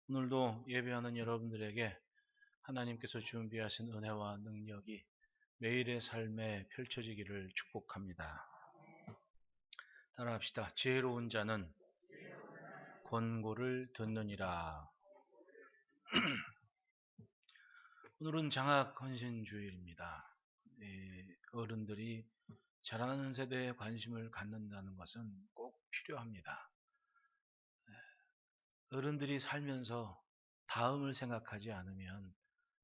오늘도 예배하는 여러분들에게 하나님께서 준비하신 은혜와 능력이 매일의 삶에 펼쳐지기를 축복합니다. 따라합시다. 지혜로운 자는 권고를 듣느니라. 오늘은 장학헌신주일입니다. 어른들이 자라나는 세대에 관심을 갖는다는 것은 꼭 필요합니다. 어른들이 살면서 다음을 생각하지 않으면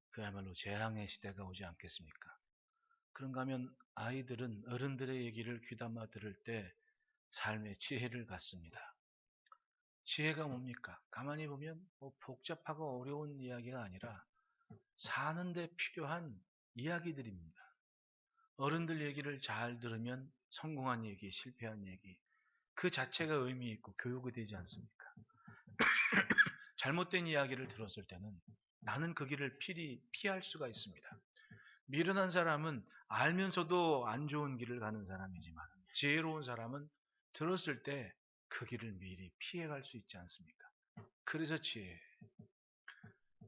그야말로 재앙의 시대가 오지 않겠습니까? 그런가 하면 아이들은 어른들의 얘기를 귀담아 들을 때 삶의 지혜를 갖습니다. 지혜가 뭡니까? 가만히 보면 복잡하고 어려운 이야기가 아니라 사는데 필요한 이야기들입니다. 어른들 얘기를 잘 들으면 성공한 얘기, 실패한 얘기 그 자체가 의미 있고 교육이 되지 않습니까? 잘못된 이야기를 들었을 때는 나는 그 길을 피할 수가 있습니다. 미련한 사람은 알면서도 안 좋은 길을 가는 사람이지만 지혜로운 사람은 들었을 때 그 길을 미리 피해갈 수 있지 않습니까? 그래서 지혜.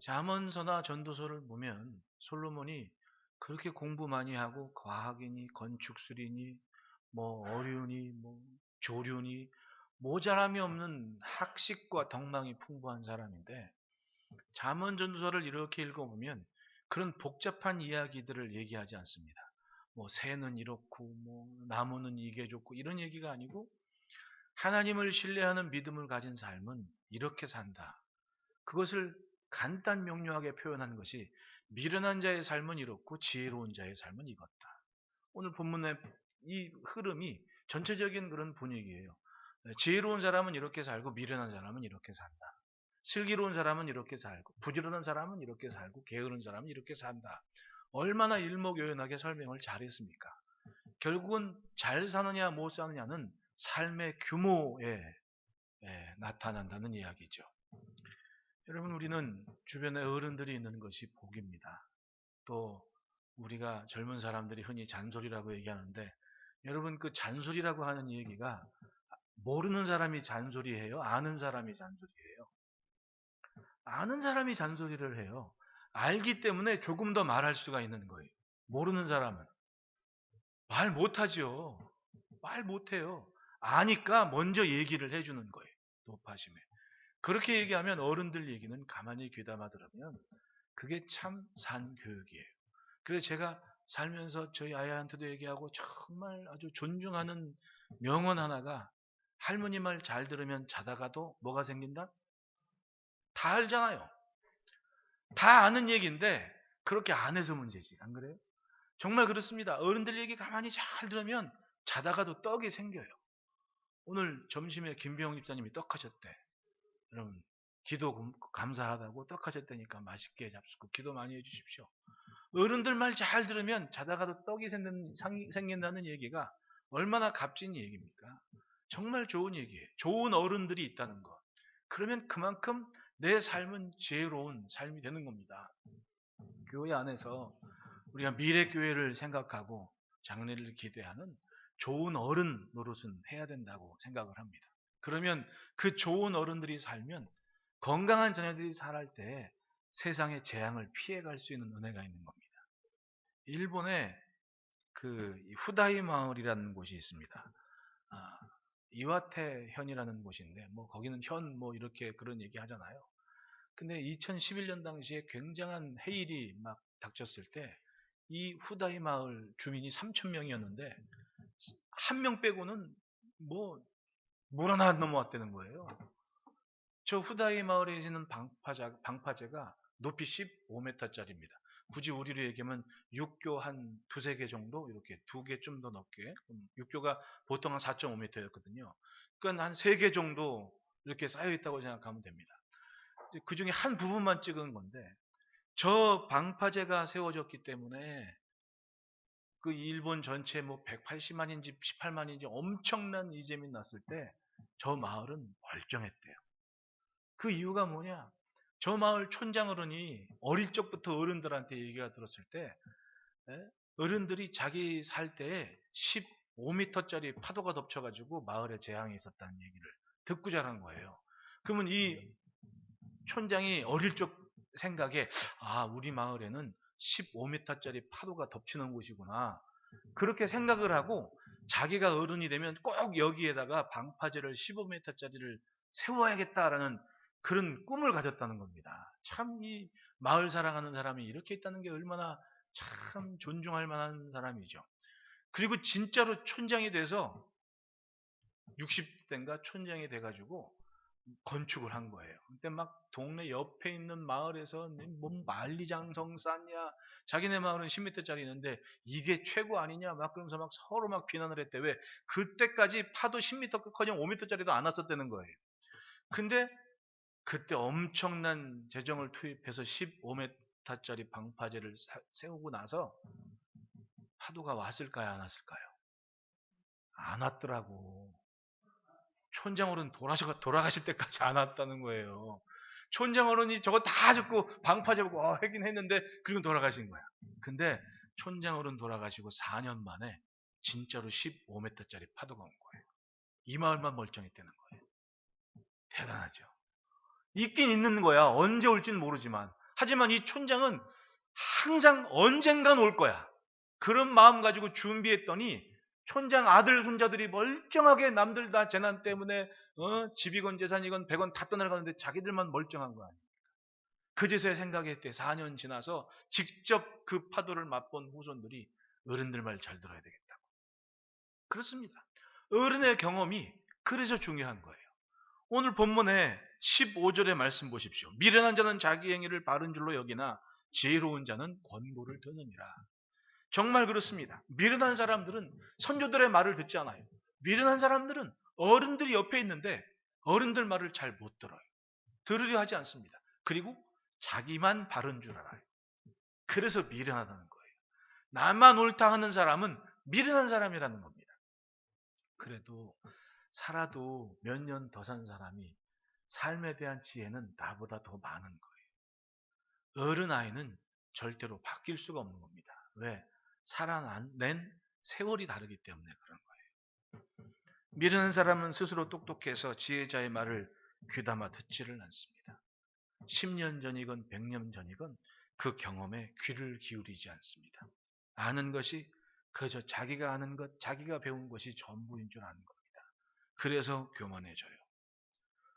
잠언서나 전도서를 보면 솔로몬이 그렇게 공부 많이 하고 과학이니 건축술이니 어류니 조류니 모자람이 없는 학식과 덕망이 풍부한 사람인데 잠언 전도서를 이렇게 읽어보면 그런 복잡한 이야기들을 얘기하지 않습니다. 새는 이렇고 나무는 이게 좋고 이런 얘기가 아니고 하나님을 신뢰하는 믿음을 가진 삶은 이렇게 산다. 그것을 간단 명료하게 표현한 것이 미련한 자의 삶은 이렇고 지혜로운 자의 삶은 이것다. 오늘 본문의 이 흐름이 전체적인 그런 분위기예요. 지혜로운 사람은 이렇게 살고 미련한 사람은 이렇게 산다. 슬기로운 사람은 이렇게 살고 부지런한 사람은 이렇게 살고 게으른 사람은 이렇게 산다. 얼마나 일목요연하게 설명을 잘했습니까? 결국은 잘 사느냐 못 사느냐는 삶의 규모에 나타난다는 이야기죠. 여러분, 우리는 주변에 어른들이 있는 것이 복입니다. 또 우리가 젊은 사람들이 흔히 잔소리라고 얘기하는데 여러분, 그 잔소리라고 하는 얘기가 모르는 사람이 잔소리해요? 아는 사람이 잔소리해요? 아는 사람이 잔소리를 해요. 알기 때문에 조금 더 말할 수가 있는 거예요. 모르는 사람은 말 못하죠. 말 못해요. 아니까 먼저 얘기를 해주는 거예요. 높아심에. 그렇게 얘기하면 어른들 얘기는 가만히 귀담아 들으면 그게 참 산 교육이에요. 그래서 제가 살면서 저희 아이한테도 얘기하고 정말 아주 존중하는 명언 하나가 할머니 말 잘 들으면 자다가도 뭐가 생긴다? 다 알잖아요. 다 아는 얘기인데 그렇게 안 해서 문제지. 안 그래요? 정말 그렇습니다. 어른들 얘기 가만히 잘 들으면 자다가도 떡이 생겨요. 오늘 점심에 김병영 집사님이 떡 하셨대. 여러분, 기도 감사하다고 떡 하셨다니까 맛있게 잡수고 기도 많이 해주십시오. 어른들 말 잘 들으면 자다가도 떡이 생긴다는 얘기가 얼마나 값진 얘기입니까? 정말 좋은 얘기예요. 좋은 어른들이 있다는 것. 그러면 그만큼 내 삶은 지혜로운 삶이 되는 겁니다. 교회 안에서 우리가 미래교회를 생각하고 장래를 기대하는 좋은 어른 노릇은 해야 된다고 생각을 합니다. 그러면 그 좋은 어른들이 살면 건강한 자녀들이 살할 때 세상의 재앙을 피해갈 수 있는 은혜가 있는 겁니다. 일본에 그 후다이 마을이라는 곳이 있습니다. 이와테 현이라는 곳인데 거기는 현 이렇게 그런 얘기 하잖아요. 근데 2011년 당시에 굉장한 해일이 막 닥쳤을 때 이 후다이 마을 주민이 3,000명이었는데 한 명 빼고는 물 하나 안 넘어왔다는 거예요. 저 후다이 마을에 있는 방파제가 높이 15m짜리입니다. 굳이 우리로 얘기하면 육교 한 두세 개 정도 이렇게 두 개 좀 더 넘게 육교가 보통 한 4.5m였거든요. 그러니까 한 세 개 정도 이렇게 쌓여 있다고 생각하면 됩니다. 그 중에 한 부분만 찍은 건데 저 방파제가 세워졌기 때문에 그 일본 전체 180만인지 18만인지 엄청난 이재민이 났을 때 저 마을은 멀쩡했대요. 그 이유가 뭐냐? 저 마을 촌장 어른이 어릴 적부터 어른들한테 얘기가 들었을 때 어른들이 자기 살 때에 15m짜리 파도가 덮쳐가지고 마을에 재앙이 있었다는 얘기를 듣고 자란 거예요. 그러면 이 촌장이 어릴 적 생각에 우리 마을에는 15m짜리 파도가 덮치는 곳이구나. 그렇게 생각을 하고 자기가 어른이 되면 꼭 여기에다가 방파제를 15m짜리를 세워야겠다라는 그런 꿈을 가졌다는 겁니다. 참 이 마을 살아가는 사람이 이렇게 있다는 게 얼마나 참 존중할 만한 사람이죠. 그리고 진짜로 촌장이 돼서 60대인가 촌장이 돼가지고 건축을 한 거예요. 근데 막 동네 옆에 있는 마을에서 뭔 만리장성 쌓냐, 자기네 마을은 10m짜리 있는데 이게 최고 아니냐 막 그러면서 막 서로 막 비난을 했대. 왜? 그때까지 파도 10m커녕 5m짜리도 안 왔었다는 거예요. 근데 그때 엄청난 재정을 투입해서 15m짜리 방파제를 세우고 나서 파도가 왔을까요, 안 왔을까요? 안 왔더라고. 촌장 어른 돌아가실 때까지 안 왔다는 거예요. 촌장 어른이 저거 다 듣고 방파제 보고 하긴 했는데 그리고 돌아가신 거야. 근데 촌장 어른 돌아가시고 4년 만에 진짜로 15m짜리 파도가 온 거예요. 이 마을만 멀쩡했다는 거예요. 대단하죠. 있긴 있는 거야. 언제 올지는 모르지만. 하지만 이 촌장은 항상 언젠간 올 거야. 그런 마음 가지고 준비했더니 촌장 아들 손자들이 멀쩡하게 남들 다 재난 때문에 집이건 재산이건 100원 다 떠나가는데 자기들만 멀쩡한 거야. 그제서야 생각했대. 4년 지나서 직접 그 파도를 맛본 후손들이 어른들 말 잘 들어야 되겠다고. 그렇습니다. 어른의 경험이 그래서 중요한 거예요. 오늘 본문에 15절의 말씀 보십시오. 미련한 자는 자기 행위를 바른 줄로 여기나 지혜로운 자는 권고를 듣느니라. 정말 그렇습니다. 미련한 사람들은 선조들의 말을 듣지 않아요. 미련한 사람들은 어른들이 옆에 있는데 어른들 말을 잘 못 들어요. 들으려 하지 않습니다. 그리고 자기만 바른 줄 알아요. 그래서 미련하다는 거예요. 나만 옳다 하는 사람은 미련한 사람이라는 겁니다. 그래도 살아도 몇 년 더 산 사람이 삶에 대한 지혜는 나보다 더 많은 거예요. 어른아이는 절대로 바뀔 수가 없는 겁니다. 왜? 살아낸 세월이 다르기 때문에 그런 거예요. 미련한 사람은 스스로 똑똑해서 지혜자의 말을 귀담아 듣지를 않습니다. 10년 전이건 100년 전이건 그 경험에 귀를 기울이지 않습니다. 아는 것이 그저 자기가 아는 것, 자기가 배운 것이 전부인 줄 아는 겁니다. 그래서 교만해져요.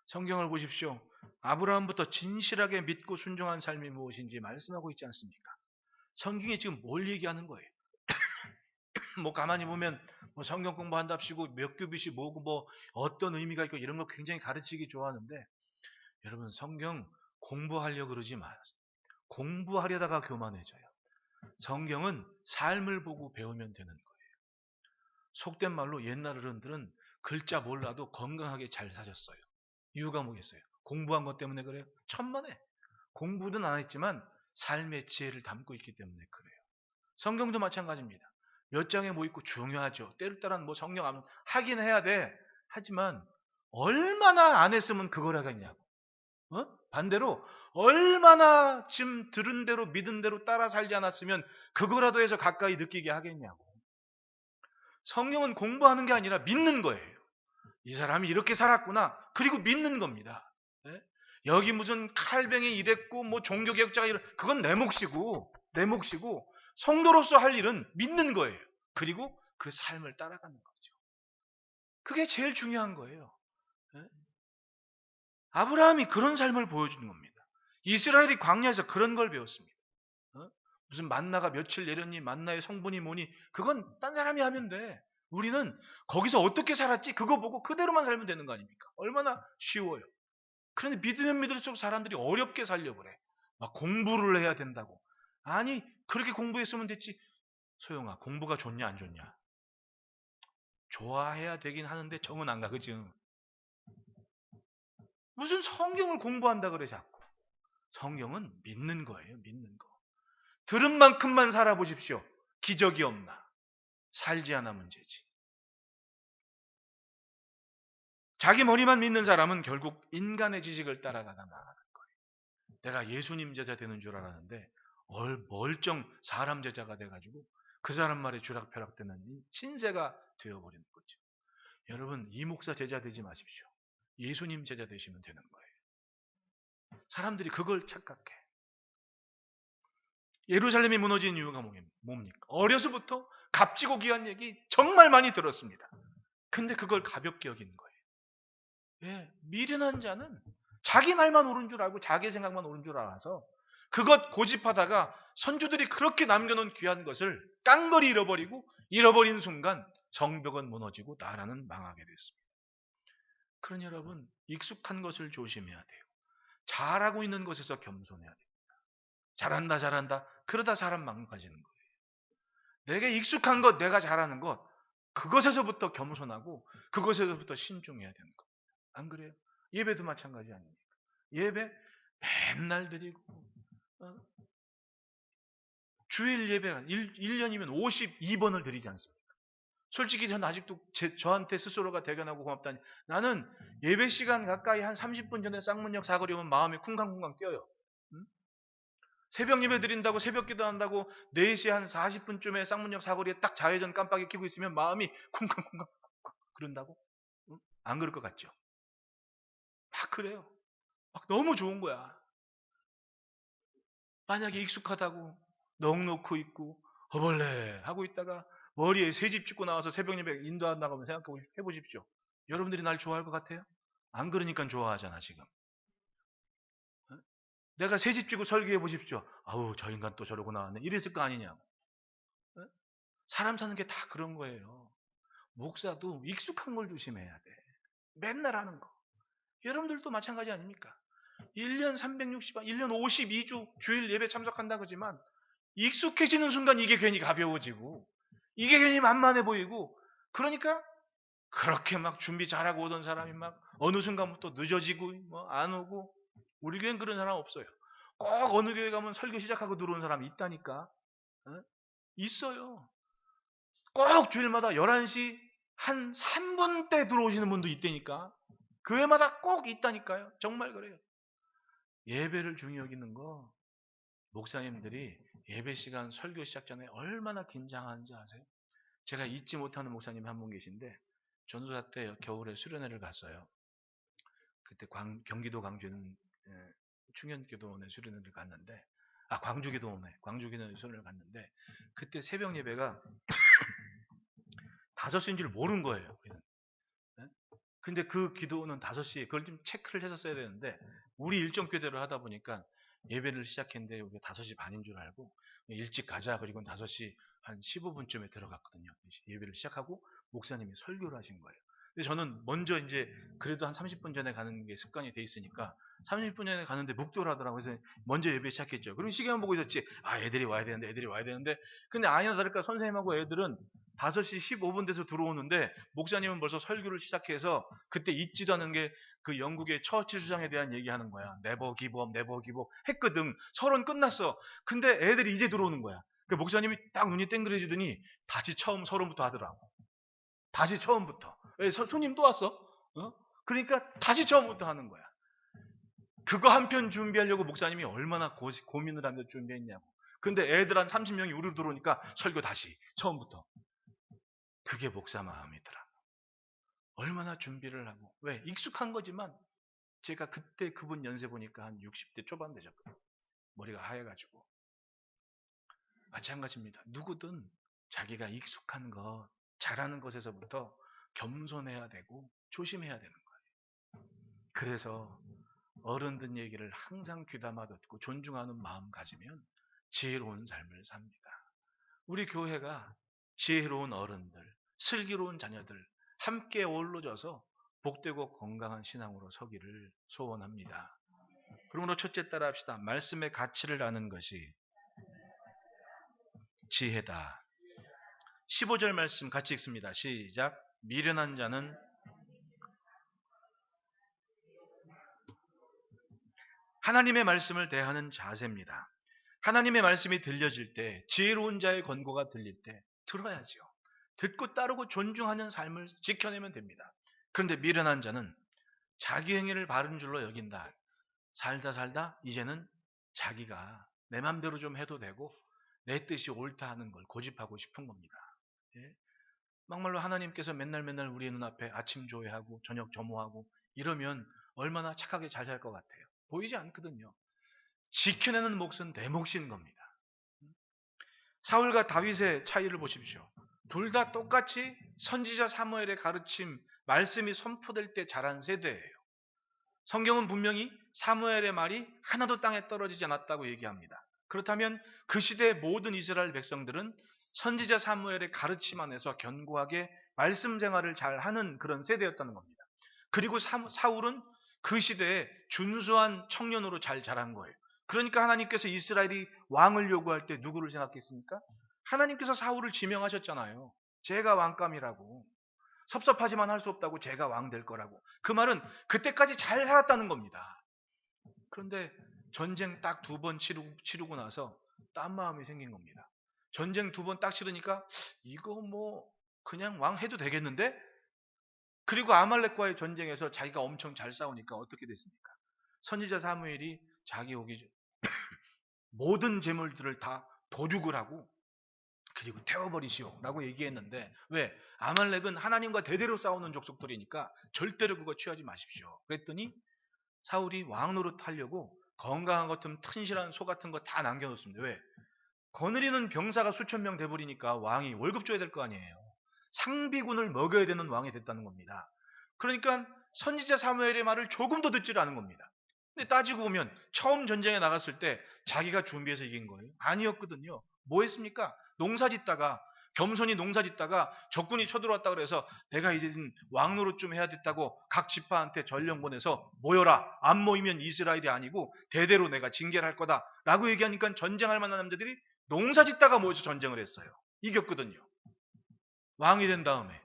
성경을 보십시오. 아브라함부터 진실하게 믿고 순종한 삶이 무엇인지 말씀하고 있지 않습니까? 성경이 지금 뭘 얘기하는 거예요? 뭐 가만히 보면 뭐 성경 공부한답시고 몇 교비시 뭐고 뭐 어떤 의미가 있고 이런 거 굉장히 가르치기 좋아하는데 여러분 성경 공부하려고 그러지 마세요. 공부하려다가 교만해져요. 성경은 삶을 보고 배우면 되는 거예요. 속된 말로 옛날 어른들은 글자 몰라도 건강하게 잘 사셨어요. 이유가 뭐겠어요? 공부한 것 때문에 그래요? 천만에. 공부는 안 했지만 삶의 지혜를 담고 있기 때문에 그래요. 성경도 마찬가지입니다. 몇 장에 뭐 있고 중요하죠. 때를 따라는 뭐 성경 하긴 해야 돼. 하지만 얼마나 안 했으면 그걸 하겠냐고. 반대로 얼마나 지금 들은 대로 믿은 대로 따라 살지 않았으면 그거라도 해서 가까이 느끼게 하겠냐고. 성경은 공부하는 게 아니라 믿는 거예요. 이 사람이 이렇게 살았구나. 그리고 믿는 겁니다. 예? 여기 무슨 칼뱅이 이랬고 뭐 종교개혁자가 그건 내 몫이고 성도로서 할 일은 믿는 거예요. 그리고 그 삶을 따라가는 거죠. 그게 제일 중요한 거예요. 예? 아브라함이 그런 삶을 보여주는 겁니다. 이스라엘이 광야에서 그런 걸 배웠습니다. 무슨 만나가 며칠 내렸니 만나의 성분이 뭐니 그건 딴 사람이 하면 돼. 우리는 거기서 어떻게 살았지 그거 보고 그대로만 살면 되는 거 아닙니까? 얼마나 쉬워요. 그런데 믿으면 믿을수록 사람들이 어렵게 살려고 그래. 막 공부를 해야 된다고. 아니 그렇게 공부했으면 됐지. 소영아 공부가 좋냐 안 좋냐? 좋아해야 되긴 하는데 정은 안 가. 그치? 무슨 성경을 공부한다 그래 자꾸. 성경은 믿는 거예요. 믿는 거. 들은 만큼만 살아보십시오. 기적이 없나? 살지 않아 문제지. 자기 머리만 믿는 사람은 결국 인간의 지식을 따라가다 나가는 거예요. 내가 예수님 제자 되는 줄 알았는데 멀쩡 사람 제자가 돼가지고 그 사람 말에 주락펴락되는 신세가 되어버리는 거죠. 여러분 이 목사 제자 되지 마십시오. 예수님 제자 되시면 되는 거예요. 사람들이 그걸 착각해. 예루살렘이 무너진 이유가 뭡니까? 어려서부터 값지고 귀한 얘기 정말 많이 들었습니다. 근데 그걸 가볍게 여기는 거예요. 예, 미련한 자는 자기 말만 옳은 줄 알고 자기 생각만 옳은 줄 알아서 그것 고집하다가 선조들이 그렇게 남겨놓은 귀한 것을 깡거리 잃어버리고 잃어버린 순간 성벽은 무너지고 나라는 망하게 됐습니다. 그러니 여러분, 익숙한 것을 조심해야 돼요. 잘하고 있는 것에서 겸손해야 돼요. 잘한다 잘한다 그러다 사람 망가지는 거예요. 내게 익숙한 것, 내가 잘하는 것, 그것에서부터 겸손하고 그것에서부터 신중해야 되는 겁니다. 안 그래요? 예배도 마찬가지 아닙니까? 예배 맨날 드리고 주일 예배 1년이면 52번을 드리지 않습니까? 솔직히 전 아직도 저한테 스스로가 대견하고 고맙다니, 나는 예배 시간 가까이 한 30분 전에 쌍문역 사거리 오면 마음이 쿵쾅쿵쾅 뛰어요. 응? 새벽 예배 드린다고, 새벽 기도한다고 4시 한 40분쯤에 쌍문역 사거리에 딱 좌회전 깜빡이 켜고 있으면 마음이 쿵쾅쿵쾅 그런다고? 응? 안 그럴 것 같죠? 막 그래요. 막 너무 좋은 거야. 만약에 익숙하다고 넋놓고 있고 허벌레 하고 있다가 머리에 새집 짓고 나와서 새벽 예배 인도한다고 하면 생각해 보십시오. 여러분들이 날 좋아할 것 같아요? 안 그러니까 좋아하잖아 지금. 어? 내가 새집 지고 설교해 보십시오. 아우 저 인간 또 저러고 나왔네. 이랬을 거 아니냐고. 어? 사람 사는 게 다 그런 거예요. 목사도 익숙한 걸 조심해야 돼. 맨날 하는 거. 여러분들도 마찬가지 아닙니까? 1년 360일, 1년 52주 주일 예배 참석한다 그러지만 익숙해지는 순간 이게 괜히 가벼워지고 이게 괜히 만만해 보이고, 그러니까 그렇게 막 준비 잘하고 오던 사람이 막 어느 순간부터 늦어지고 뭐 안 오고. 우리 교회는 그런 사람 없어요. 꼭 어느 교회 가면 설교 시작하고 들어오는 사람이 있다니까. 어? 있어요. 꼭 주일마다 11시 한 3분 때 들어오시는 분도 있다니까. 교회마다 꼭 있다니까요. 정말 그래요. 예배를 중요히 여기는 거, 목사님들이 예배 시간 설교 시작 전에 얼마나 긴장하는지 아세요? 제가 잊지 못하는 목사님이 한 분 계신데, 전도사 때 겨울에 수련회를 갔어요. 그때 경기도 광주는 충현기도원에 수련회를 갔는데, 광주기도원에 수련회를 갔는데, 그때 새벽 예배가 5시인 줄 모른 거예요. 우리는. 예? 근데 그 기도는 5시, 그걸 좀 체크를 해서 써야 되는데 우리 일정 교대로 하다 보니까 예배를 시작했는데 우리가 5시 반인 줄 알고 일찍 가자, 그리고 5시 한 15분쯤에 들어갔거든요. 예배를 시작하고 목사님이 설교를 하신 거예요. 근데 저는 먼저 이제 그래도 한 30분 전에 가는 게 습관이 돼 있으니까 30분 전에 가는데 묵도를 하더라고요. 그래서 먼저 예배 시작했죠. 그럼 시간 보고 있었지. 아, 애들이 와야 되는데. 근데 아니나 다를까 선생님하고 애들은 5시 15분 돼서 들어오는데 목사님은 벌써 설교를 시작해서 그때 잊지도 않은 게 그 영국의 처치 주장에 대한 얘기하는 거야. 네버 기브업 했거든. 서론 끝났어. 근데 애들이 이제 들어오는 거야. 그 목사님이 딱 눈이 땡그레지더니 다시 처음 서론부터 하더라고. 다시 처음부터. 왜 손님 또 왔어? 어? 그러니까 다시 처음부터 하는 거야. 그거 한 편 준비하려고 목사님이 얼마나 고민을 하면서 준비했냐고. 근데 애들 한 30명이 우르르 들어오니까 설교 다시 처음부터. 그게 목사 마음이더라. 얼마나 준비를 하고. 왜? 익숙한 거지만 제가 그때 그분 연세 보니까 한 60대 초반 되셨거든요. 머리가 하얘가지고. 마찬가지입니다. 누구든 자기가 익숙한 것, 잘하는 것에서부터 겸손해야 되고 조심해야 되는 거예요. 그래서 어른들 얘기를 항상 귀담아 듣고 존중하는 마음 가지면 지혜로운 삶을 삽니다. 우리 교회가 지혜로운 어른들, 슬기로운 자녀들 함께 어우러져서 복되고 건강한 신앙으로 서기를 소원합니다. 그러므로 첫째 따라 합시다. 말씀의 가치를 아는 것이 지혜다. 15절 말씀 같이 읽습니다. 시작. 미련한 자는 하나님의 말씀을 대하는 자세입니다. 하나님의 말씀이 들려질 때, 지혜로운 자의 권고가 들릴 때 들어야죠. 듣고 따르고 존중하는 삶을 지켜내면 됩니다. 그런데 미련한 자는 자기 행위를 바른 줄로 여긴다. 살다 이제는 자기가 내 맘대로 좀 해도 되고 내 뜻이 옳다 하는 걸 고집하고 싶은 겁니다. 예? 막말로 하나님께서 맨날 우리의 눈앞에 아침 조회하고 저녁 점호하고 이러면 얼마나 착하게 잘 살 것 같아요. 보이지 않거든요. 지켜내는 몫은 내 몫인 겁니다. 사울과 다윗의 차이를 보십시오. 둘 다 똑같이 선지자 사무엘의 가르침, 말씀이 선포될 때 자란 세대예요. 성경은 분명히 사무엘의 말이 하나도 땅에 떨어지지 않았다고 얘기합니다. 그렇다면 그 시대의 모든 이스라엘 백성들은 선지자 사무엘의 가르침 안에서 견고하게 말씀 생활을 잘 하는 그런 세대였다는 겁니다. 그리고 사울은 그 시대에 준수한 청년으로 잘 자란 거예요. 그러니까 하나님께서 이스라엘이 왕을 요구할 때 누구를 생각했습니까? 하나님께서 사울을 지명하셨잖아요. 제가 왕감이라고. 섭섭하지만 할 수 없다고, 제가 왕 될 거라고. 그 말은 그때까지 잘 살았다는 겁니다. 그런데 전쟁 딱 2번 치르고 나서 딴 마음이 생긴 겁니다. 전쟁 2번 딱 치르니까 이거 뭐 그냥 왕 해도 되겠는데? 그리고 아말렉과의 전쟁에서 자기가 엄청 잘 싸우니까 어떻게 됐습니까? 선지자 사무엘이 자기 오기 전 모든 재물들을 다 도륙을 하고 그리고 태워버리시오 라고 얘기했는데, 왜? 아말렉은 하나님과 대대로 싸우는 족속들이니까 절대로 그거 취하지 마십시오. 그랬더니 사울이 왕 노릇하려고 건강한 것 같은 튼실한 소 같은 거 다 남겨놓습니다. 왜? 거느리는 병사가 수천 명 돼버리니까 왕이 월급 줘야 될 거 아니에요. 상비군을 먹여야 되는 왕이 됐다는 겁니다. 그러니까 선지자 사무엘의 말을 조금도 듣지를 않은 겁니다. 근데 따지고 보면 처음 전쟁에 나갔을 때 자기가 준비해서 이긴 거예요? 아니었거든요. 뭐 했습니까? 농사 짓다가, 겸손히 농사 짓다가 적군이 쳐들어왔다 그래서 내가 이제는 왕 노릇 좀 해야 됐다고 각 지파한테 전령 보내서 모여라. 안 모이면 이스라엘이 아니고 대대로 내가 징계를 할 거다 라고 얘기하니까 전쟁할 만한 남자들이 농사 짓다가 모여서 전쟁을 했어요. 이겼거든요. 왕이 된 다음에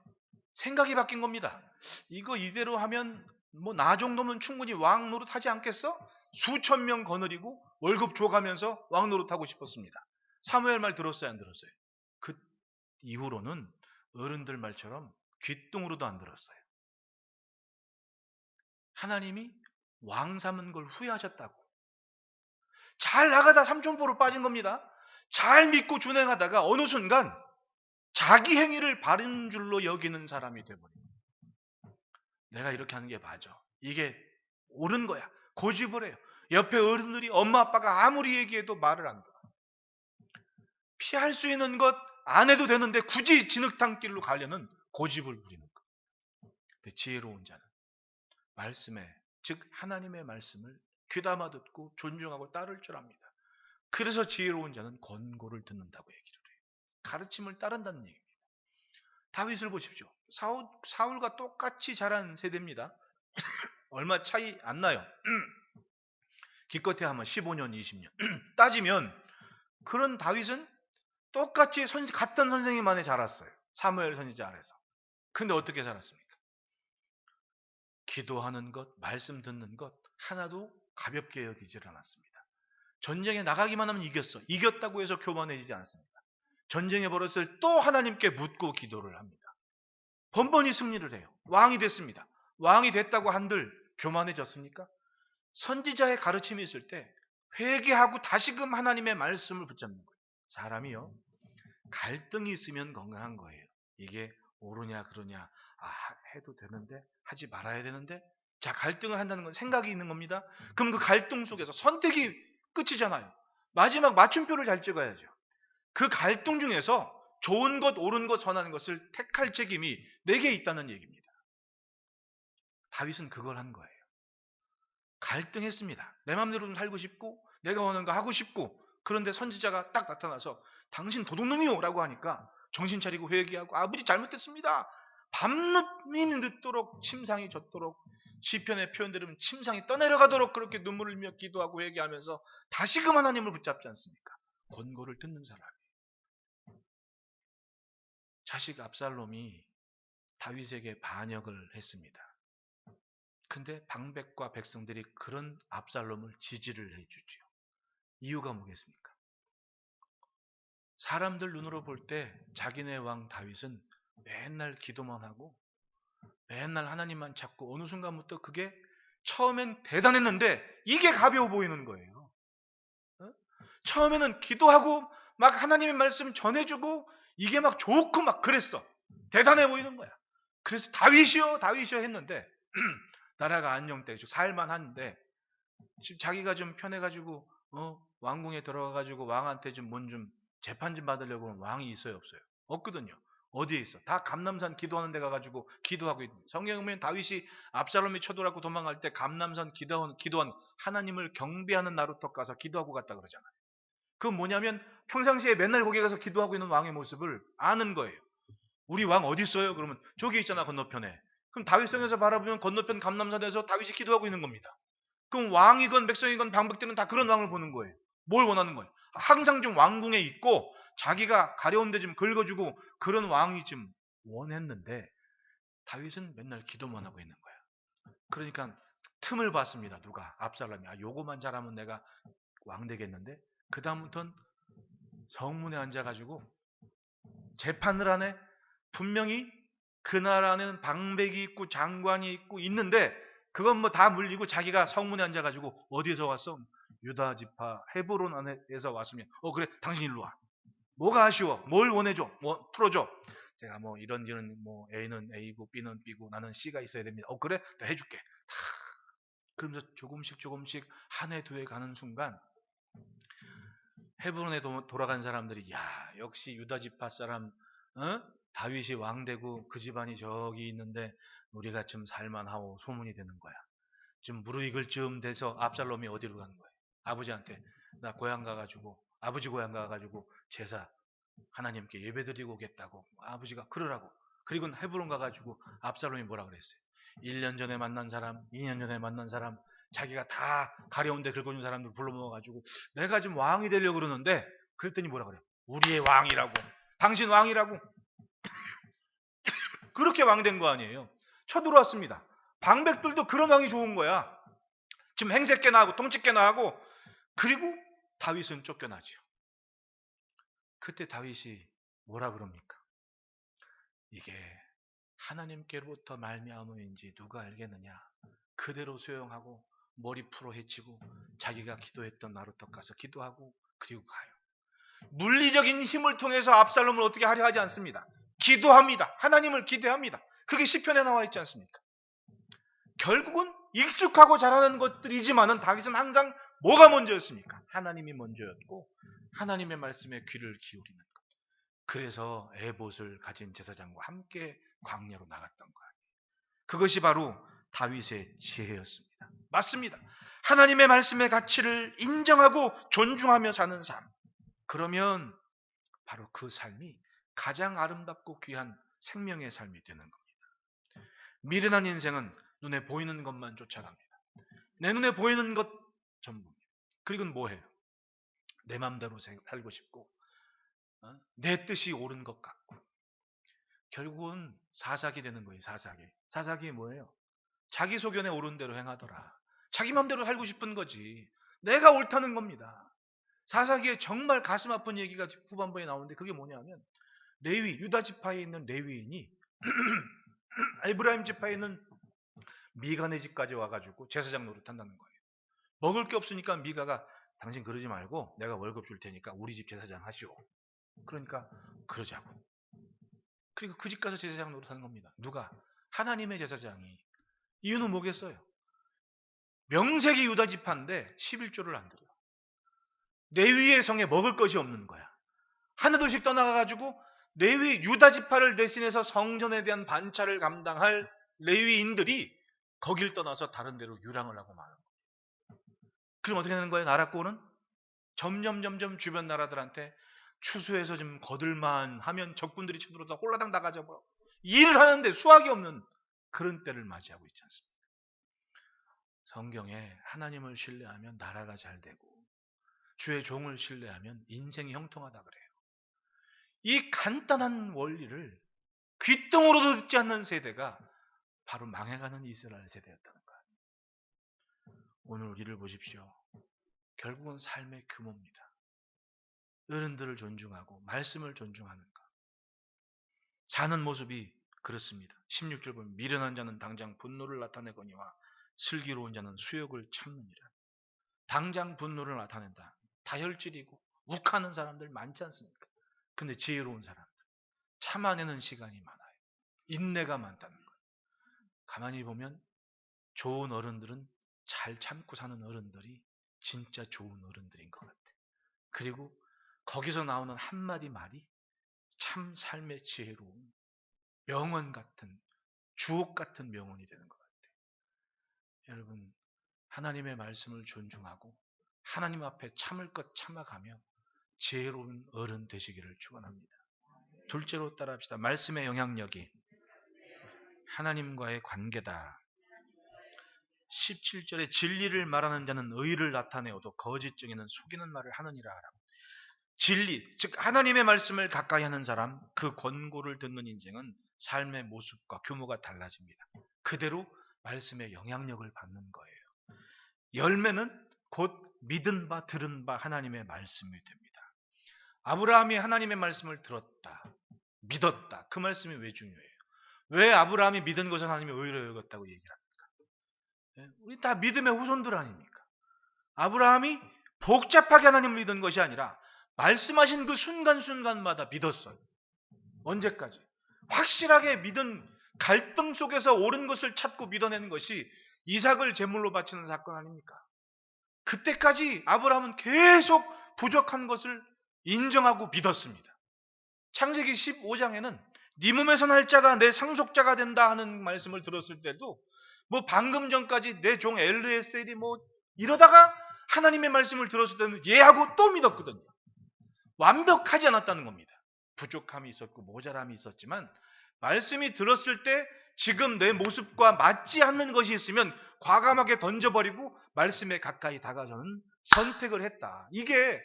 생각이 바뀐 겁니다. 이거 이대로 하면 뭐 나 정도면 충분히 왕 노릇하지 않겠어? 수천 명 거느리고 월급 줘가면서 왕 노릇하고 싶었습니다. 사무엘 말 들었어요, 안 들었어요? 그 이후로는 어른들 말처럼 귓등으로도 안 들었어요. 하나님이 왕 삼은 걸 후회하셨다고. 잘 나가다 삼천포로 빠진 겁니다. 잘 믿고 준행하다가 어느 순간 자기 행위를 바른 줄로 여기는 사람이 되버립니다. 내가 이렇게 하는 게 맞아. 이게 옳은 거야. 고집을 해요. 옆에 어른들이, 엄마 아빠가 아무리 얘기해도 말을 안 들어. 피할 수 있는 것 안 해도 되는데 굳이 진흙탕 길로 가려는 고집을 부리는 거. 지혜로운 자는 말씀에, 즉 하나님의 말씀을 귀담아 듣고 존중하고 따를 줄 압니다. 그래서 지혜로운 자는 권고를 듣는다고 얘기를 해요. 가르침을 따른다는 얘기입니다. 다윗을 보십시오. 사울과 똑같이 자란 세대입니다. 얼마 차이 안 나요. 기껏해야 하면 15년, 20년. 따지면 그런 다윗은 똑같이 같은 선생님 안에 자랐어요. 사무엘 선지자 아래서. 근데 어떻게 자랐습니까? 기도하는 것, 말씀 듣는 것 하나도 가볍게 여기질 않았습니다. 전쟁에 나가기만 하면 이겼어. 이겼다고 해서 교만해지지 않습니다. 전쟁에 벌었을 또 하나님께 묻고 기도를 합니다. 번번이 승리를 해요. 왕이 됐습니다. 왕이 됐다고 한들 교만해졌습니까? 선지자의 가르침이 있을 때 회개하고 다시금 하나님의 말씀을 붙잡는 거예요. 사람이요, 갈등이 있으면 건강한 거예요. 이게 옳으냐 그러냐, 해도 되는데 하지 말아야 되는데, 자, 갈등을 한다는 건 생각이 있는 겁니다. 그럼 그 갈등 속에서 선택이 끝이잖아요. 마지막 맞춤표를 잘 찍어야죠. 그 갈등 중에서 좋은 것, 옳은 것, 선한 것을 택할 책임이 내게 있다는 얘기입니다. 다윗은 그걸 한 거예요. 갈등했습니다. 내 마음대로 좀 살고 싶고 내가 원하는 거 하고 싶고, 그런데 선지자가 딱 나타나서 당신 도둑놈이요 라고 하니까 정신 차리고 회개하고, 아버지 잘못했습니다. 밤낮이 늦도록 침상이 젖도록, 시편의 표현대로 침상이 떠내려가도록 그렇게 눈물을 흘며 기도하고 회개하면서 다시금 하나님을 붙잡지 않습니까? 권고를 듣는 사람. 자식 압살롬이 다윗에게 반역을 했습니다. 근데 방백과 백성들이 그런 압살롬을 지지를 해주죠. 이유가 뭐겠습니까? 사람들 눈으로 볼 때 자기네 왕 다윗은 맨날 기도만 하고 맨날 하나님만 찾고, 어느 순간부터 그게 처음엔 대단했는데 이게 가벼워 보이는 거예요. 처음에는 기도하고 막 하나님의 말씀 전해주고 이게 막 좋고 막 그랬어. 대단해 보이는 거야. 그래서 다윗이요 다윗이요 했는데 나라가 안정되죠. 살만한데 지금 자기가 좀 편해가지고 왕궁에 들어가가지고 왕한테 좀 재판 좀 받으려고 하면 왕이 있어요, 없어요? 없거든요. 어디에 있어? 다 감람산 기도하는 데 가가지고 기도하고 있는. 성경에 보면 다윗이 압살롬이 쳐들어가고 도망갈 때 감람산 기도한 하나님을 경배하는 나루터 가서 기도하고 갔다 그러잖아요. 그건 뭐냐면 평상시에 맨날 거기 가서 기도하고 있는 왕의 모습을 아는 거예요. 우리 왕 어디 있어요? 그러면 저기 있잖아, 건너편에. 그럼 다윗성에서 바라보면 건너편 감람산에서 다윗이 기도하고 있는 겁니다. 그럼 왕이건 백성이건 방백들은 다 그런 왕을 보는 거예요. 뭘 원하는 거예요? 항상 좀 왕궁에 있고 자기가 가려운 데 좀 긁어주고 그런 왕이 좀 원했는데 다윗은 맨날 기도만 하고 있는 거야. 그러니까 틈을 봤습니다. 누가? 압살롬이. 요거만 잘하면 내가 왕 되겠는데? 그 다음부터는 성문에 앉아가지고 재판을 하네. 분명히 그 나라는 방백이 있고 장관이 있고 있는데 그건 뭐 다 물리고 자기가 성문에 앉아가지고 어디에서 왔어? 유다 지파 헤브론 안에서 왔으면 그래 당신 일로 와. 뭐가 아쉬워? 뭘 원해줘? 뭐 풀어줘? 제가 뭐 이런저런 뭐 A는 A고 B는 B고 나는 C가 있어야 됩니다. 그래? 내가 해줄게. 그러면서 조금씩 한 해 두 해 가는 순간 헤브론에 돌아간 사람들이 역시 유다 지파 사람 다윗이 왕 되고 그 집안이 저기 있는데 우리가 좀 살만하고 소문이 되는 거야. 좀 무르익을 즈음 돼서 압살롬이 어디로 가는 거야? 아버지한테 나 고향 가가지고 아버지 고향 가가지고 제사 하나님께 예배드리고 오겠다고 아버지가 그러라고. 그리고 헤브론 가가지고 압살롬이 뭐라 그랬어요? 1년 전에 만난 사람, 2년 전에 만난 사람, 자기가 다 가려운데 긁어준 사람들 불러 모아가지고 내가 좀 왕이 되려고 그러는데 그랬더니 뭐라 그래요? 우리의 왕이라고. 당신 왕이라고. 그렇게 왕된 거 아니에요. 쳐들어왔습니다. 방백들도 그런 왕이 좋은 거야. 지금 행색개나 하고 통치개나 하고 그리고 다윗은 쫓겨나죠. 그때 다윗이 뭐라 그럽니까? 이게 하나님께로부터 말미암음인지 누가 알겠느냐. 그대로 수용하고 머리 풀어 헤치고 자기가 기도했던 나루터 가서 기도하고 그리고 가요. 물리적인 힘을 통해서 압살롬을 어떻게 하려 하지 않습니다. 기도합니다. 하나님을 기대합니다. 그게 시편에 나와 있지 않습니까? 결국은 익숙하고 잘하는 것들이지만은 다윗은 항상 뭐가 먼저였습니까? 하나님이 먼저였고 하나님의 말씀에 귀를 기울이는 것. 그래서 에봇을 가진 제사장과 함께 광야로 나갔던 거예요. 그것이 바로 다윗의 지혜였습니다. 맞습니다. 하나님의 말씀의 가치를 인정하고 존중하며 사는 삶. 그러면 바로 그 삶이 가장 아름답고 귀한 생명의 삶이 되는 겁니다. 미련한 인생은 눈에 보이는 것만 쫓아갑니다. 내 눈에 보이는 것 전부입니다. 그리고 뭐해요? 내 마음대로 살고 싶고 내 뜻이 옳은 것 같고 결국은 사사기 되는 거예요. 사사기 뭐예요? 자기 소견에 옳은 대로 행하더라. 자기 마음대로 살고 싶은 거지. 내가 옳다는 겁니다. 사사기에 정말 가슴 아픈 얘기가 후반부에 나오는데 그게 뭐냐면 레위, 유다 지파에 있는 레위인이 에브라임 지파에 있는 미가네 집까지 와가지고 제사장 노릇한다는 거예요. 먹을 게 없으니까 미가가 당신 그러지 말고 내가 월급 줄 테니까 우리 집 제사장 하시오. 그러니까 그러자고. 그리고 그 집 가서 제사장 노릇하는 겁니다. 누가? 하나님의 제사장이. 이유는 뭐겠어요? 명색이 유다 지파인데 11조를 안 드려. 레위의 성에 먹을 것이 없는 거야. 하나둘씩 떠나가가지고 레위 유다 지파를 대신해서 성전에 대한 반차를 감당할 레위인들이 거길 떠나서 다른 데로 유랑을 하고 마는 거예요. 그럼 어떻게 되는 거예요? 나라권은 점점 주변 나라들한테 추수해서 좀 거들만 하면 적군들이 쳐들어서 홀라당 다 가져버려. 일을 하는데 수확이 없는 그런 때를 맞이하고 있지 않습니까? 성경에 하나님을 신뢰하면 나라가 잘 되고 주의 종을 신뢰하면 인생이 형통하다 그래요. 이 간단한 원리를 귓등으로도 듣지 않는 세대가 바로 망해가는 이스라엘 세대였다는 거예요. 오늘 우리를 보십시오. 결국은 삶의 규모입니다. 어른들을 존중하고 말씀을 존중하는 것. 사는 모습이 그렇습니다. 16절 보면 미련한 자는 당장 분노를 나타내거니와 슬기로운 자는 수욕을 참느니라. 당장 분노를 나타낸다. 다혈질이고 욱하는 사람들 많지 않습니까? 근데 지혜로운 사람들 참아내는 시간이 많아요. 인내가 많다는 거예요. 가만히 보면 좋은 어른들은 잘 참고 사는 어른들이 진짜 좋은 어른들인 것 같아. 그리고 거기서 나오는 한마디 말이 참 삶의 지혜로운 명언 같은, 주옥 같은 명언이 되는 것 같아요. 여러분, 하나님의 말씀을 존중하고 하나님 앞에 참을 것 참아가며 지혜로운 어른 되시기를 축원합니다. 둘째로 따라합시다. 말씀의 영향력이 하나님과의 관계다. 17절에 진리를 말하는 자는 의를 나타내어도 거짓 중에는 속이는 말을 하느니라 하라. 진리, 즉 하나님의 말씀을 가까이 하는 사람, 그 권고를 듣는 인생은 삶의 모습과 규모가 달라집니다. 그대로 말씀의 영향력을 받는 거예요. 열매는 곧 믿은 바 들은 바 하나님의 말씀이 됩니다. 아브라함이 하나님의 말씀을 들었다, 믿었다. 그 말씀이 왜 중요해요? 왜 아브라함이 믿은 것을 하나님이 의로 여겼다고 얘기를 합니까? 우리 다 믿음의 후손들 아닙니까? 아브라함이 복잡하게 하나님을 믿은 것이 아니라 말씀하신 그 순간순간마다 믿었어요. 언제까지? 확실하게 믿은 갈등 속에서 옳은 것을 찾고 믿어내는 것이 이삭을 제물로 바치는 사건 아닙니까? 그때까지 아브라함은 계속 부족한 것을 인정하고 믿었습니다. 창세기 15장에는 네 몸에서 날 자가 내 상속자가 된다 하는 말씀을 들었을 때도 뭐 방금 전까지 내 종 엘르에셀이 뭐 이러다가 하나님의 말씀을 들었을 때는 얘하고 또 믿었거든요. 완벽하지 않았다는 겁니다. 부족함이 있었고 모자람이 있었지만 말씀이 들었을 때 지금 내 모습과 맞지 않는 것이 있으면 과감하게 던져버리고 말씀에 가까이 다가서는 선택을 했다. 이게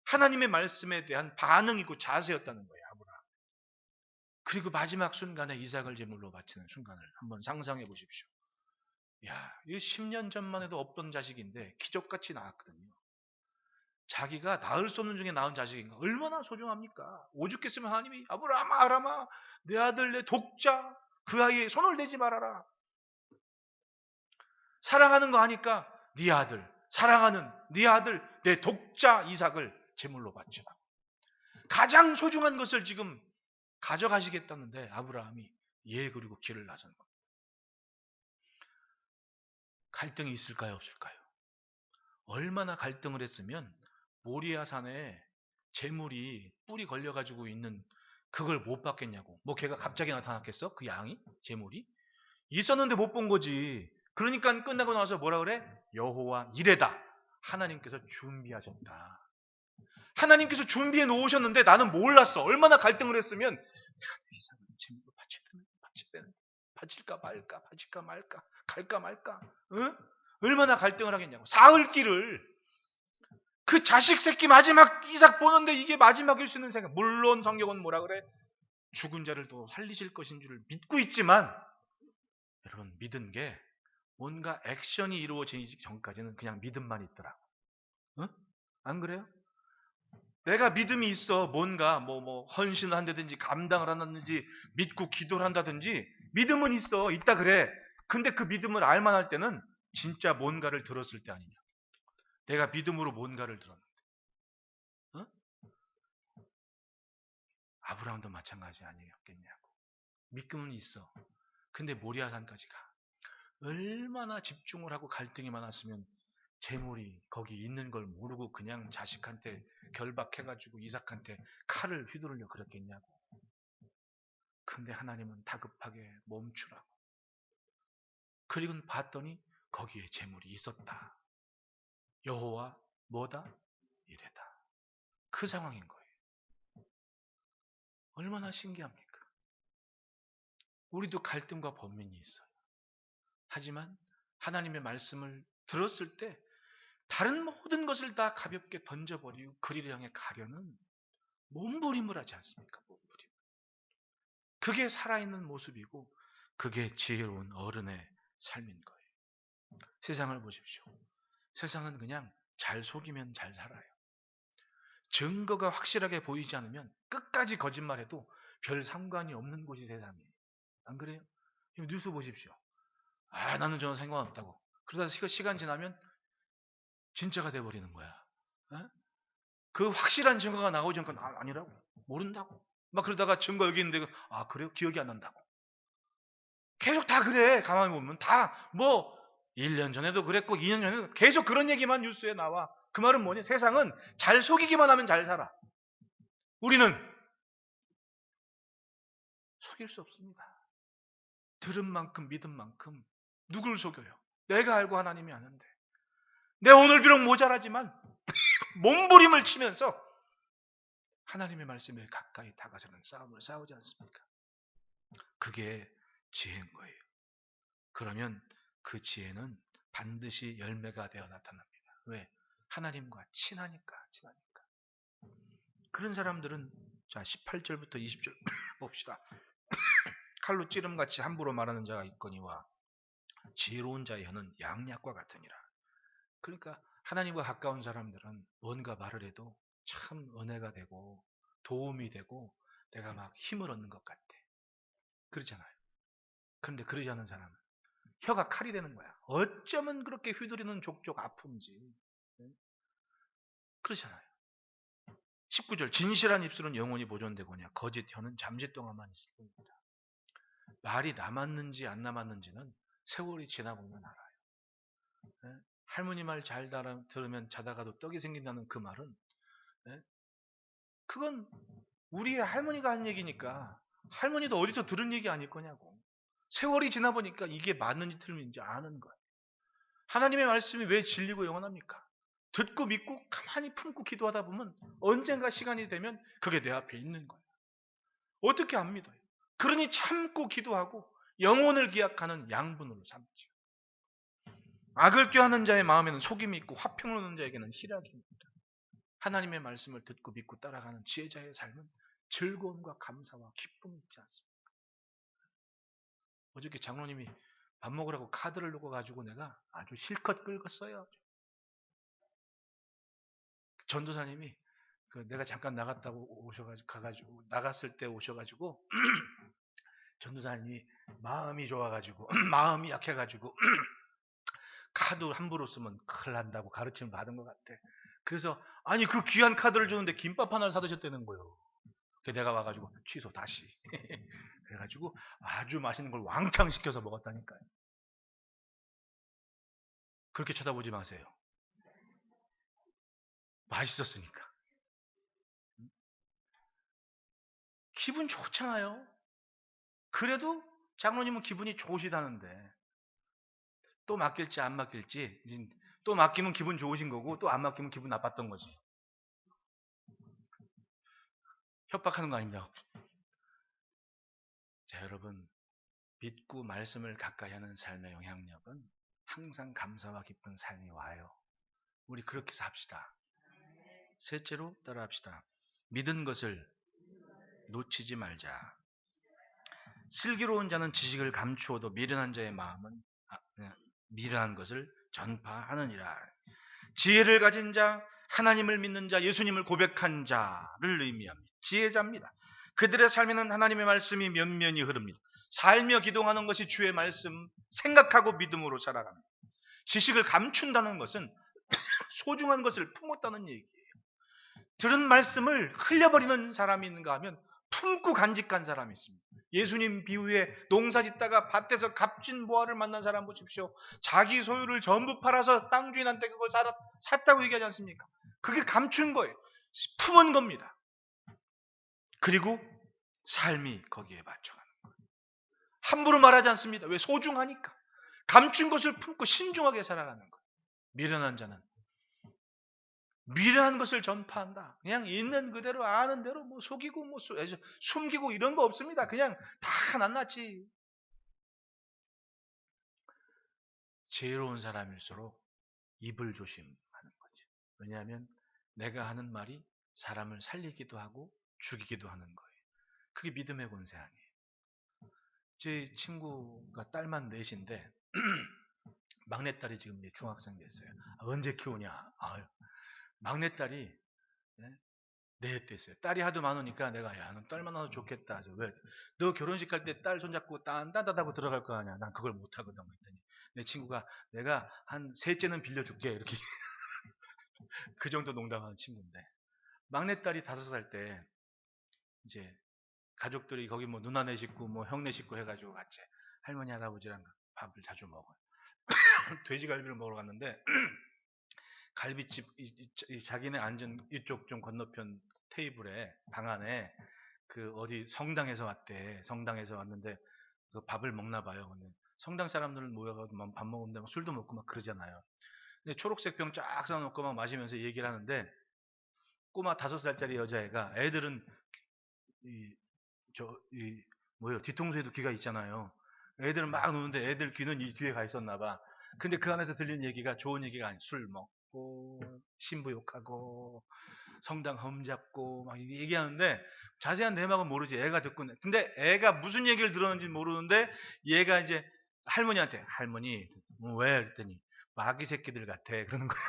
하나님의 말씀에 대한 반응이고 자세였다는 거예요. 아브라함. 그리고 마지막 순간에 이삭을 제물로 바치는 순간을 한번 상상해 보십시오. 야, 이거 10년 전만 해도 없던 자식인데 기적같이 나왔거든요. 자기가 낳을 수 없는 중에 낳은 자식인가 얼마나 소중합니까? 오죽했으면 하나님이 아브라함아 아람아 내 아들 내 독자 그 아이에 손을 대지 말아라. 사랑하는 거 하니까 네 아들 사랑하는 네 아들 내 독자 이삭을 제물로 바치라. 가장 소중한 것을 지금 가져가시겠다는데 아브라함이 예 그리고 길을 나선 겁니다. 갈등이 있을까요 없을까요? 얼마나 갈등을 했으면 모리아산에 재물이 뿔이 걸려가지고 있는 그걸 못 받겠냐고. 뭐 걔가 갑자기 나타났겠어? 그 양이? 재물이? 있었는데 못 본 거지. 그러니까 끝나고 나서 뭐라 그래? 여호와 이레다. 하나님께서 준비하셨다. 하나님께서 준비해 놓으셨는데 나는 몰랐어. 얼마나 갈등을 했으면 내가 이 사람을 재물로 바칠까 말까 바칠까 말까 갈까 말까 응? 얼마나 갈등을 하겠냐고. 사흘길을 그 자식 새끼 마지막 이삭 보는데 이게 마지막일 수 있는 생각. 물론 성경은 뭐라 그래? 죽은 자를 또 살리실 것인 줄 믿고 있지만 여러분 믿은 게 뭔가 액션이 이루어지기 전까지는 그냥 믿음만 있더라고. 응? 안 그래요? 내가 믿음이 있어. 뭔가 뭐 헌신을 한다든지 감당을 한다든지 믿고 기도를 한다든지 믿음은 있어. 있다 그래. 근데 그 믿음을 알만할 때는 진짜 뭔가를 들었을 때 아니냐. 내가 믿음으로 뭔가를 들었는데. 어? 아브라함도 마찬가지 아니었겠냐고. 믿음은 있어. 근데 모리아산까지 가. 얼마나 집중을 하고 갈등이 많았으면 재물이 거기 있는 걸 모르고 그냥 자식한테 결박해가지고 이삭한테 칼을 휘두르려 그랬겠냐고. 근데 하나님은 다급하게 멈추라고. 그리고 봤더니 거기에 재물이 있었다. 여호와 뭐다? 이래다. 그 상황인 거예요. 얼마나 신기합니까? 우리도 갈등과 번민이 있어요. 하지만 하나님의 말씀을 들었을 때 다른 모든 것을 다 가볍게 던져버리고 그리를 향해 가려는 몸부림을 하지 않습니까? 몸부림. 그게 살아있는 모습이고 그게 지혜로운 어른의 삶인 거예요. 세상을 보십시오. 세상은 그냥 잘 속이면 잘 살아요. 증거가 확실하게 보이지 않으면 끝까지 거짓말해도 별 상관이 없는 곳이 세상이에요. 안 그래요? 뉴스 보십시오. 아 나는 저는 상관없다고. 그러다 시간 지나면 진짜가 돼버리는 거야. 어? 그 확실한 증거가 나오지 않고 아니라고. 모른다고. 막 그러다가 증거 여기 있는데 아 그래요? 기억이 안 난다고. 계속 다 그래. 가만히 보면 다 뭐 1년 전에도 그랬고 2년 전에도 계속 그런 얘기만 뉴스에 나와. 그 말은 뭐냐? 세상은 잘 속이기만 하면 잘 살아. 우리는 속일 수 없습니다. 들은 만큼 믿은 만큼 누굴 속여요? 내가 알고 하나님이 아는데. 내 오늘 비록 모자라지만 몸부림을 치면서 하나님의 말씀에 가까이 다가서는 싸움을 싸우지 않습니까? 그게 지혜인 거예요. 그러면 그 지혜는 반드시 열매가 되어 나타납니다. 왜? 하나님과 친하니까. 그런 사람들은 자 18절부터 20절 봅시다. 칼로 찌름같이 함부로 말하는 자가 있거니와 지혜로운 자의 혀는 양약과 같으니라. 그러니까 하나님과 가까운 사람들은 뭔가 말을 해도 참 은혜가 되고 도움이 되고 내가 막 힘을 얻는 것 같아. 그렇잖아요. 그런데 그러지 않은 사람은 혀가 칼이 되는 거야. 어쩌면 그렇게 휘두르는 족족 아픈지. 그렇잖아요. 19절 진실한 입술은 영원히 보존되거냐 거짓 혀는 잠시 동안만 있을 뿐입니다. 말이 남았는지 안 남았는지는 세월이 지나보면 알아요. 할머니 말 잘 들으면 자다가도 떡이 생긴다는 그 말은 그건 우리 할머니가 한 얘기니까 할머니도 어디서 들은 얘기 아닐 거냐고. 세월이 지나보니까 이게 맞는지 틀린지 아는 거예요. 하나님의 말씀이 왜 진리고 영원합니까? 듣고 믿고 가만히 품고 기도하다 보면 언젠가 시간이 되면 그게 내 앞에 있는 거예요. 어떻게 안 믿어요? 그러니 참고 기도하고 영혼을 기약하는 양분으로 삼죠. 악을 꾀하는 자의 마음에는 속임이 있고 화평을 얻는 자에게는 희락입니다. 하나님의 말씀을 듣고 믿고 따라가는 지혜자의 삶은 즐거움과 감사와 기쁨이 있지 않습니까? 어저께 장로님이 밥 먹으라고 카드를 놓고 가지고 내가 아주 실컷 긁었어요. 전도사님이 내가 잠깐 나갔다고 가가지고 나갔을 때 오셔가지고 전도사님이 마음이 좋아가지고 마음이 약해가지고 카드 함부로 쓰면 큰일 난다고 가르침을 받은 것 같아. 그래서 아니 그 귀한 카드를 주는데 김밥 하나를 사드셨다는 거예요. 그래서 내가 와가지고 취소 다시. 그래가지고 아주 맛있는 걸 왕창 시켜서 먹었다니까요. 그렇게 쳐다보지 마세요. 맛있었으니까. 기분 좋잖아요. 그래도 장로님은 기분이 좋으시다는데 또 맡길지 안 맡길지 또 맡기면 기분 좋으신 거고 또 안 맡기면 기분 나빴던 거지. 협박하는 거 아닙니다. 자, 여러분 믿고 말씀을 가까이 하는 삶의 영향력은 항상 감사와 기쁜 삶이 와요. 우리 그렇게 해서 합시다. 셋째로 따라합시다. 믿은 것을 놓치지 말자. 슬기로운 자는 지식을 감추어도 미련한 자의 마음은 미련한 것을 전파하느니라. 지혜를 가진 자, 하나님을 믿는 자, 예수님을 고백한 자를 의미합니다. 지혜자입니다. 그들의 삶에는 하나님의 말씀이 면면이 흐릅니다. 살며 기도하는 것이 주의 말씀, 생각하고 믿음으로 살아갑니다. 지식을 감춘다는 것은 소중한 것을 품었다는 얘기예요. 들은 말씀을 흘려버리는 사람이 있는가 하면 품고 간직한 사람이 있습니다. 예수님 비유에 농사 짓다가 밭에서 값진 보화를 만난 사람 보십시오. 자기 소유를 전부 팔아서 땅 주인한테 그걸 샀다고 얘기하지 않습니까? 그게 감춘 거예요. 품은 겁니다. 그리고 삶이 거기에 맞춰가는 거예요. 함부로 말하지 않습니다. 왜? 소중하니까. 감춘 것을 품고 신중하게 살아가는 거예요. 미련한 자는 미련한 것을 전파한다. 그냥 있는 그대로 아는 대로 뭐 속이고 뭐 숨기고 이런 거 없습니다. 그냥 다 낱낱이. 지혜로운 사람일수록 입을 조심하는 거죠. 왜냐하면 내가 하는 말이 사람을 살리기도 하고 죽이기도 하는 거예요. 그게 믿음의 권세 아니에요. 제 친구가 딸만 넷인데 막내딸이 지금 중학생 됐어요. 언제 키우냐. 막내딸이 넷 됐어요. 딸이 하도 많으니까 내가 너 딸만 나도 좋겠다. 왜? 너 결혼식 할 때 딸 손잡고 딴딴따다고 들어갈 거 아니야. 난 그걸 못 하거든. 그랬더니 내 친구가 내가 한 셋째는 빌려줄게. 이렇게 그 정도 농담하는 친구인데 막내딸이 5살 때 이제 가족들이 거기 뭐 누나네 식구 뭐 형네 식구 해가지고 같이 할머니 할아버지랑 밥을 자주 먹어요. 돼지갈비를 먹으러 갔는데 갈비집 자기네 앉은 이쪽 좀 건너편 테이블에 방 안에 그 어디 성당에서 왔대. 성당에서 왔는데 그 밥을 먹나 봐요. 근데 성당 사람들은 모여가지고 막 밥 먹는데 막 술도 먹고 막 그러잖아요. 근데 초록색 병 쫙 써놓고 막 마시면서 얘기를 하는데 꼬마 5살짜리 여자애가 애들은 뭐예요? 뒤통수에도 귀가 있잖아요. 애들은 막 노는데 애들 귀는 이 뒤에 가 있었나 봐. 근데 그 안에서 들리는 얘기가 좋은 얘기가 아니 술 먹고 신부 욕하고 성당 험잡고 막 얘기하는데 자세한 내막은 모르지. 애가 듣고 근데 애가 무슨 얘기를 들었는지 모르는데 얘가 이제 할머니한테 할머니 왜 그랬더니 마귀 새끼들 같아 그러는 거야.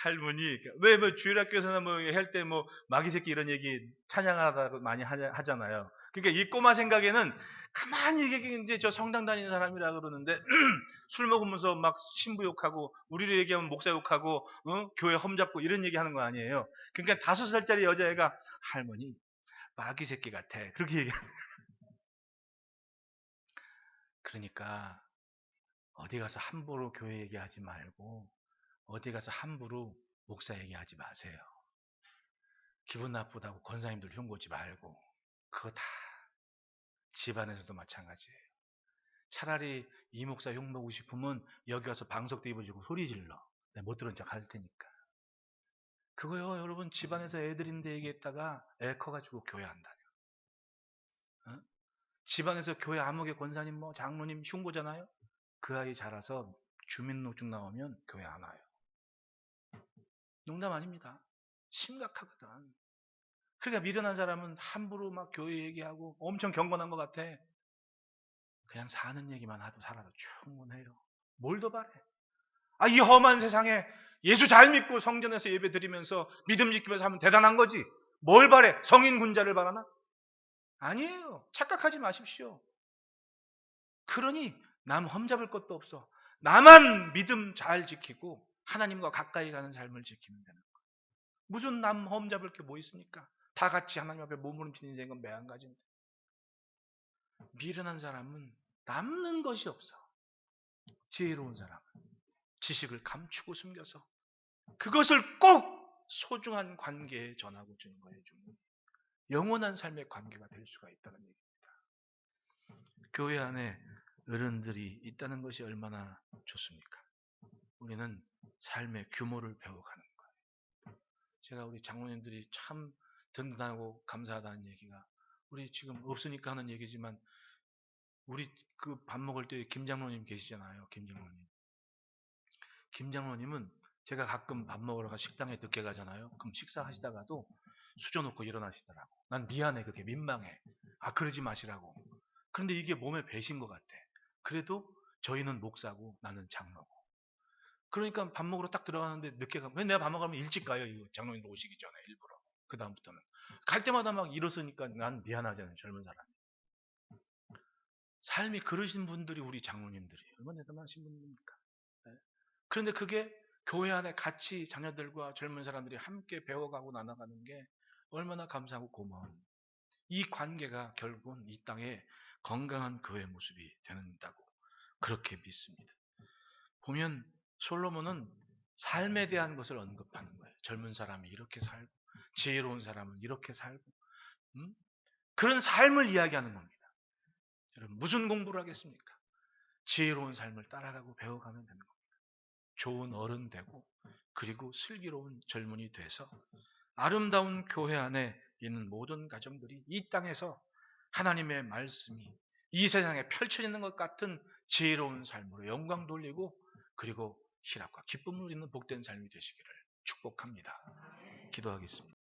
할머니 왜 뭐 주일학교에서나 뭐 할 때 뭐 마귀 새끼 이런 얘기 찬양하다고 많이 하잖아요. 그러니까 이 꼬마 생각에는 가만히 이제 저 성당 다니는 사람이라 그러는데 술 먹으면서 막 신부 욕하고 우리를 얘기하면 목사 욕하고 교회 험잡고 이런 얘기 하는 거 아니에요. 그러니까 5살짜리 여자애가 할머니 마귀 새끼 같아 그렇게 얘기하는. 그러니까 어디 가서 함부로 교회 얘기하지 말고 어디 가서 함부로 목사 얘기하지 마세요. 기분 나쁘다고 권사님들 흉보지 말고 그거 다 집안에서도 마찬가지예요. 차라리 이 목사 흉보고 싶으면 여기 와서 방석도 입어주고 소리 질러. 내가 못 들은 척 할 테니까. 그거요 여러분 집안에서 애들인데 얘기했다가 애 커가지고 교회 안 다녀. 어? 집안에서 교회 아무개 권사님 뭐 장로님 흉보잖아요. 그 아이 자라서 주민등록증 나오면 교회 안 와요. 농담 아닙니다. 심각하거든. 그러니까 미련한 사람은 함부로 막 교회 얘기하고 엄청 경건한 것 같아. 그냥 사는 얘기만 하도 살아도 충분해요. 뭘 더 바래? 이 험한 세상에 예수 잘 믿고 성전에서 예배 드리면서 믿음 지키면서 하면 대단한 거지. 뭘 바래? 성인 군자를 바라나? 아니에요. 착각하지 마십시오. 그러니 남 험잡을 것도 없어. 나만 믿음 잘 지키고 하나님과 가까이 가는 삶을 지키면 되는 거예요. 무슨 남 험잡을 게 뭐 있습니까? 다 같이 하나님 앞에 몸부림치는 인생은 매한가지인데. 미련한 사람은 남는 것이 없어. 지혜로운 사람은 지식을 감추고 숨겨서 그것을 꼭 소중한 관계에 전하고 주는 거예요. 영원한 삶의 관계가 될 수가 있다는 얘기입니다. 교회 안에 어른들이 있다는 것이 얼마나 좋습니까? 우리는 삶의 규모를 배워가는 거예요. 제가 우리 장로님들이 참 든든하고 감사하다는 얘기가 우리 지금 없으니까 하는 얘기지만 우리 그 밥 먹을 때 김 장로님 계시잖아요. 김 장로님은 제가 가끔 밥 먹으러 가 식당에 늦게 가잖아요. 그럼 식사하시다가도 수저놓고 일어나시더라고. 난 미안해. 그게 민망해. 그러지 마시라고. 그런데 이게 몸에 배신 것 같아. 그래도 저희는 목사고 나는 장로고. 그러니까 밥 먹으러 딱 들어가는데 늦게 가면 내가 밥 먹으면 일찍 가요. 이거 장로님들 오시기 전에 일부러. 그 다음부터는. 갈 때마다 막 일었으니까 난 미안하잖아요. 젊은 사람이. 삶이 그러신 분들이 우리 장로님들이 얼마나 대단하신 분입니까? 네. 그런데 그게 교회 안에 같이 자녀들과 젊은 사람들이 함께 배워가고 나눠가는 게 얼마나 감사하고 고마운 이 관계가 결국은 이 땅에 건강한 교회 모습이 된다고 그렇게 믿습니다. 보면 솔로몬은 삶에 대한 것을 언급하는 거예요. 젊은 사람이 이렇게 살고 지혜로운 사람은 이렇게 살고 그런 삶을 이야기하는 겁니다. 여러분 무슨 공부를 하겠습니까? 지혜로운 삶을 따라가고 배워가면 되는 겁니다. 좋은 어른 되고 그리고 슬기로운 젊은이 돼서 아름다운 교회 안에 있는 모든 가정들이 이 땅에서 하나님의 말씀이 이 세상에 펼쳐지는 것 같은 지혜로운 삶으로 영광 돌리고 그리고 희락과 기쁨을 누리는 복된 삶이 되시기를 축복합니다. 기도하겠습니다.